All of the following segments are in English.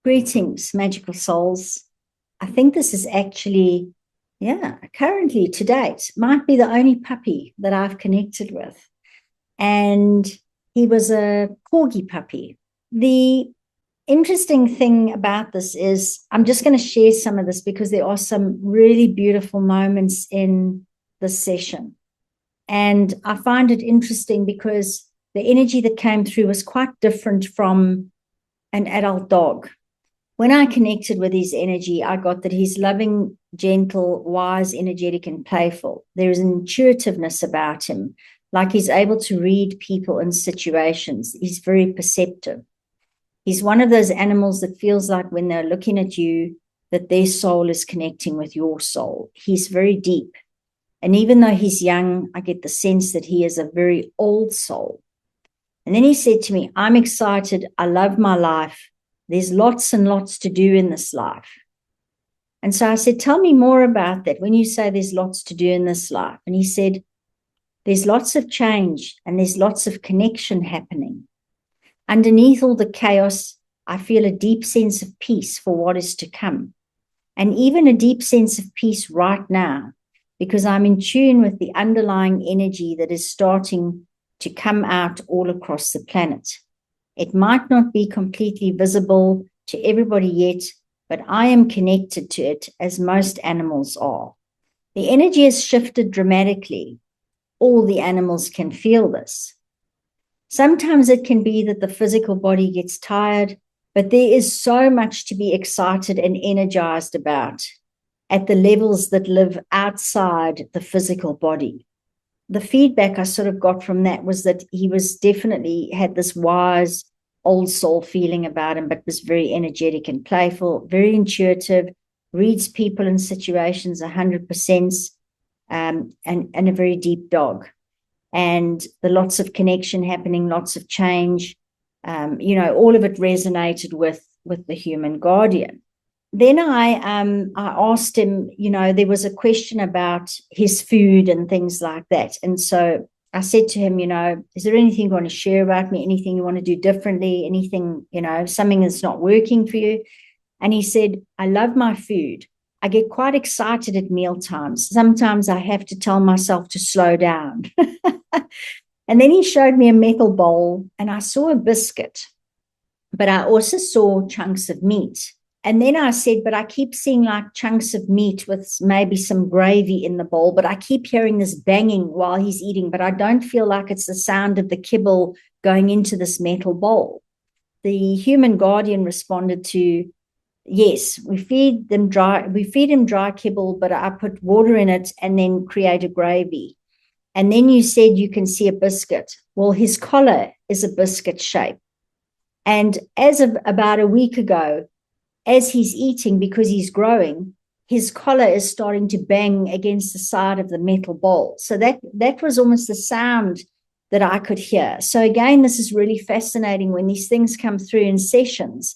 Greetings, magical souls. I think this is actually, currently to date, might be the only puppy that I've connected with. And he was a corgi puppy. The interesting thing about this is I'm just going to share some of this because there are some really beautiful moments in this session. And I find it interesting because the energy that came through was quite different from an adult dog. When I connected with his energy, I got that he's loving, gentle, wise, energetic, and playful. There is an intuitiveness about him, like he's able to read people and situations. He's very perceptive. He's one of those animals that feels like when they're looking at you, that their soul is connecting with your soul. He's very deep. And even though he's young, I get the sense that he is a very old soul. And then he said to me, I'm excited. I love my life. There's lots and lots to do in this life. And so I said, tell me more about that when you say there's lots to do in this life. And he said, there's lots of change and there's lots of connection happening. Underneath all the chaos, I feel a deep sense of peace for what is to come. And even a deep sense of peace right now, because I'm in tune with the underlying energy that is starting to come out all across the planet. It might not be completely visible to everybody yet, but I am connected to it as most animals are. The energy has shifted dramatically. All the animals can feel this. Sometimes it can be that the physical body gets tired, but there is so much to be excited and energized about at the levels that live outside the physical body. The feedback I sort of got from that was that he was definitely had this wise old soul feeling about him, but was very energetic and playful, very intuitive, reads people and situations 100%, and a very deep dog. And the lots of connection happening, lots of change, all of it resonated with the human guardian. Then I asked him, there was a question about his food and things like that. And so I said to him, is there anything you want to share about me? Anything you want to do differently? Anything, something that's not working for you? And he said, I love my food. I get quite excited at meal times. Sometimes I have to tell myself to slow down. And then he showed me a metal bowl and I saw a biscuit, but I also saw chunks of meat. And then I said, but I keep seeing like chunks of meat with maybe some gravy in the bowl, but I keep hearing this banging while he's eating, but I don't feel like it's the sound of the kibble going into this metal bowl. The human guardian responded to, yes, we feed him dry kibble, but I put water in it and then create a gravy. And then you said you can see a biscuit. Well, his collar is a biscuit shape. And as of about a week ago, as he's eating, because he's growing, his collar is starting to bang against the side of the metal bowl. So that was almost the sound that I could hear. So again, this is really fascinating when these things come through in sessions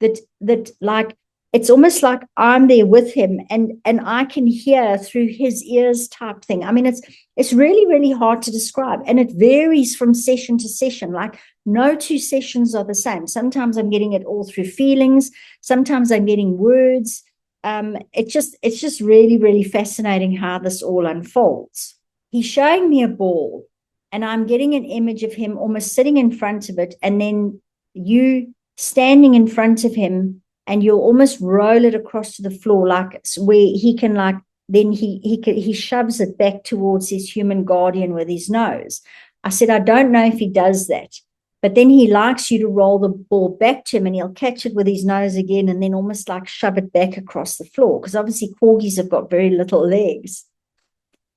that like, it's almost like I'm there with him and I can hear through his ears type thing. I mean, it's really, really hard to describe. And it varies from session to session. Like no two sessions are the same. Sometimes I'm getting it all through feelings. Sometimes I'm getting words. It's just really, really fascinating how this all unfolds. He's showing me a ball and I'm getting an image of him almost sitting in front of it. And then you standing in front of him and you'll almost roll it across to the floor, like where he can like, then he shoves it back towards his human guardian with his nose. I said, I don't know if he does that, but then he likes you to roll the ball back to him and he'll catch it with his nose again and then almost like shove it back across the floor because obviously corgis have got very little legs.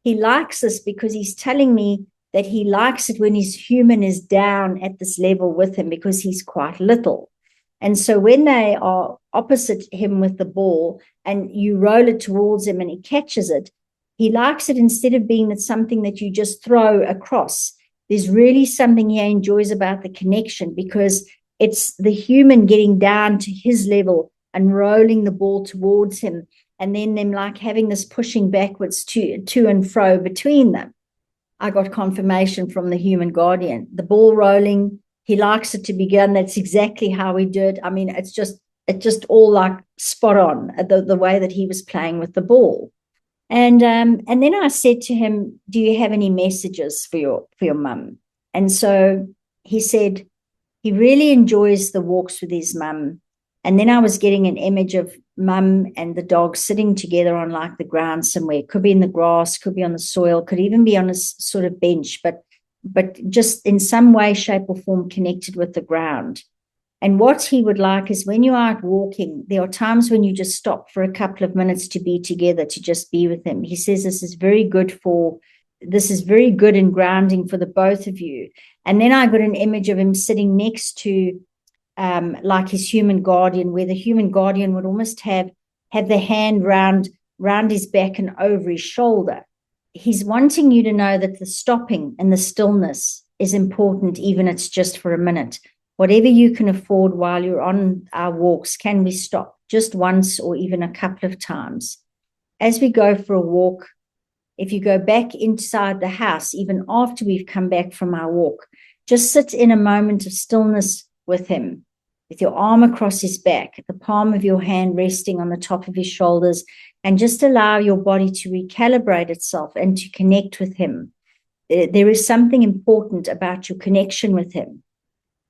He likes this because he's telling me that he likes it when his human is down at this level with him because he's quite little. And so when they are opposite him with the ball and you roll it towards him and he catches it, he likes it instead of being something that you just throw across. There's really something he enjoys about the connection because it's the human getting down to his level and rolling the ball towards him and then them like having this pushing backwards to and fro between them. I got confirmation from the human guardian. The ball rolling, he likes it to begin. That's exactly how we do it. I mean, it's just it just all like spot on, the way that he was playing with the ball. And then I said to him, do you have any messages for your mum? And so he said he really enjoys the walks with his mum. And then I was getting an image of mum and the dog sitting together on like the ground somewhere. Could be in the grass, could be on the soil, could even be on a sort of bench, but just in some way, shape, or form connected with the ground. And what he would like is when you're out walking, there are times when you just stop for a couple of minutes to be together, to just be with him. He says this is very good and grounding for the both of you. And then I got an image of him sitting next to like his human guardian, where the human guardian would almost have the hand round his back and over his shoulder. He's wanting you to know that the stopping and the stillness is important, even if it's just for a minute. Whatever you can afford while you're on our walks, can we stop just once or even a couple of times? As we go for a walk, if you go back inside the house, even after we've come back from our walk, just sit in a moment of stillness with him, with your arm across his back, the palm of your hand resting on the top of his shoulders, and just allow your body to recalibrate itself and to connect with him. There is something important about your connection with him.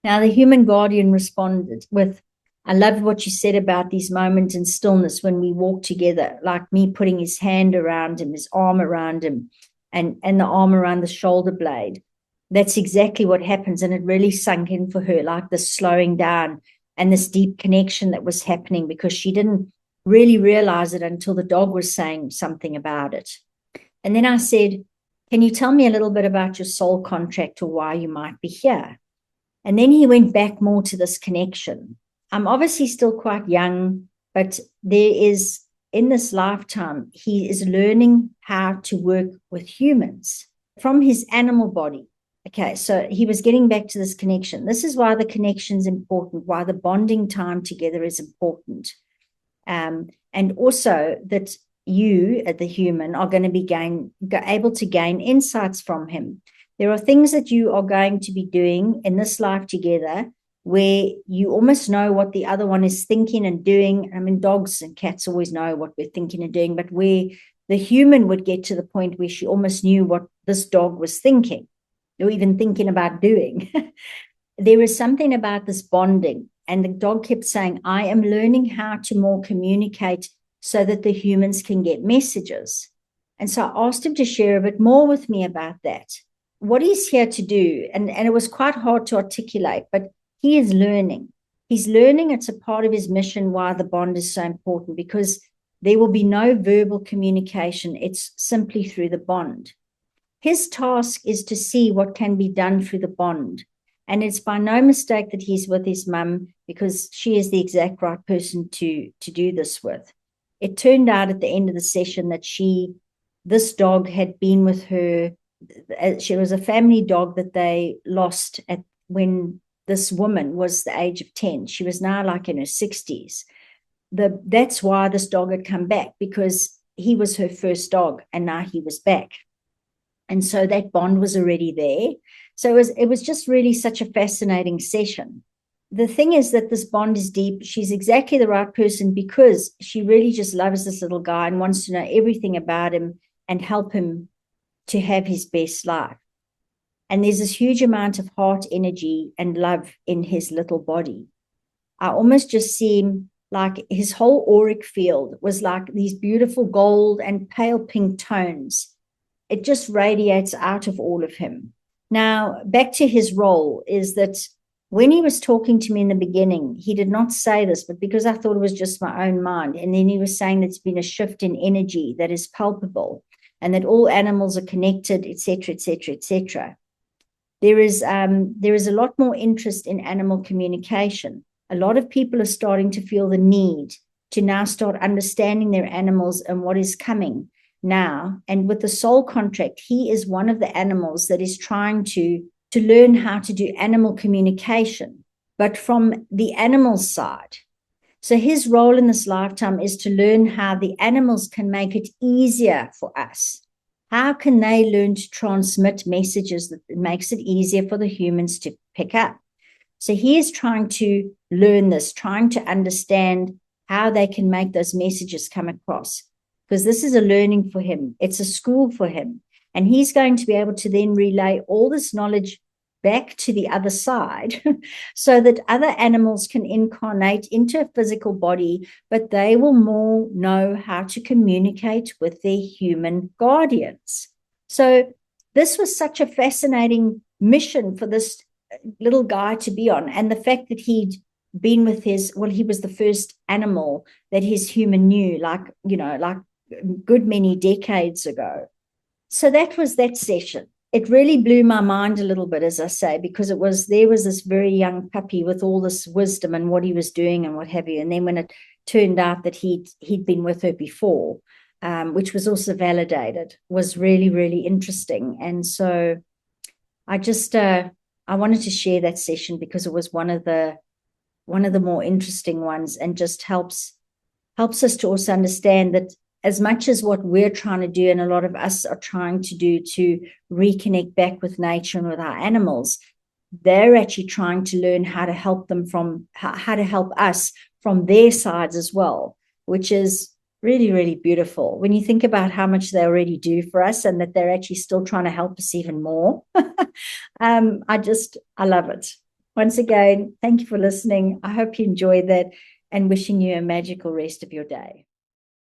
Now, the human guardian responded with, I loved what you said about these moments in stillness when we walk together, like me putting his hand around him, his arm around him, and the arm around the shoulder blade. That's exactly what happens. And it really sunk in for her, like this slowing down and this deep connection that was happening, because she didn't really realize it until the dog was saying something about it. And then I said, can you tell me a little bit about your soul contract, or why you might be here? And then he went back more to this connection. I'm obviously still quite young, but there is, in this lifetime, he is learning how to work with humans from his animal body. Okay, so he was getting back to this connection. This is why the connection is important, why the bonding time together is important. And also that you, the human, are going to be able to gain insights from him. There are things that you are going to be doing in this life together where you almost know what the other one is thinking and doing. I mean, dogs and cats always know what we're thinking and doing, but where the human would get to the point where she almost knew what this dog was thinking, or even thinking about doing. There is something about this bonding. And the dog kept saying, I am learning how to more communicate so that the humans can get messages. And so I asked him to share a bit more with me about that. What he's here to do, and it was quite hard to articulate, but he is learning. He's learning. It's a part of his mission why the bond is so important, because there will be no verbal communication. It's simply through the bond. His task is to see what can be done through the bond. And it's by no mistake that he's with his mum, because she is the exact right person to do this with. It turned out at the end of the session that this dog had been with her. She was a family dog that they lost when this woman was the age of 10. She was now like in her 60s. That's why this dog had come back, because he was her first dog and now he was back. And so that bond was already there. So it was just really such a fascinating session. The thing is that this bond is deep. She's exactly the right person, because she really just loves this little guy and wants to know everything about him and help him to have his best life. And there's this huge amount of heart energy and love in his little body. I almost just see him like his whole auric field was like these beautiful gold and pale pink tones. It just radiates out of all of him. Now, back to his role, is that when he was talking to me in the beginning, he did not say this, but because I thought it was just my own mind. And then he was saying there's been a shift in energy that is palpable, and that all animals are connected, etc., etc., etc. There is a lot more interest in animal communication. A lot of people are starting to feel the need to now start understanding their animals and what is coming now. And with the soul contract, he is one of the animals that is trying to learn how to do animal communication, but from the animal side. So his role in this lifetime is to learn how the animals can make it easier for us. How can they learn to transmit messages that makes it easier for the humans to pick up? So he is trying to learn this, trying to understand how they can make those messages come across, because this is a learning for him. It's a school for him. And he's going to be able to then relay all this knowledge back to the other side so that other animals can incarnate into a physical body, but they will more know how to communicate with their human guardians. So this was such a fascinating mission for this little guy to be on. And the fact that he'd been with he was the first animal that his human knew, like a good many decades ago. So that was that session. It really blew my mind a little bit, as I say, because there was this very young puppy with all this wisdom and what he was doing and what have you. And then when it turned out that he'd been with her before, which was also validated, was really, really interesting. And so I just I wanted to share that session because it was one of the more interesting ones, and just helps us to also understand that as much as what we're trying to do, and a lot of us are trying to do, to reconnect back with nature and with our animals, they're actually trying to learn how to help them how to help us from their sides as well, which is really, really beautiful when you think about how much they already do for us, and that they're actually still trying to help us even more. I love it. Once again, thank you for listening. I hope you enjoyed that, and wishing you a magical rest of your day.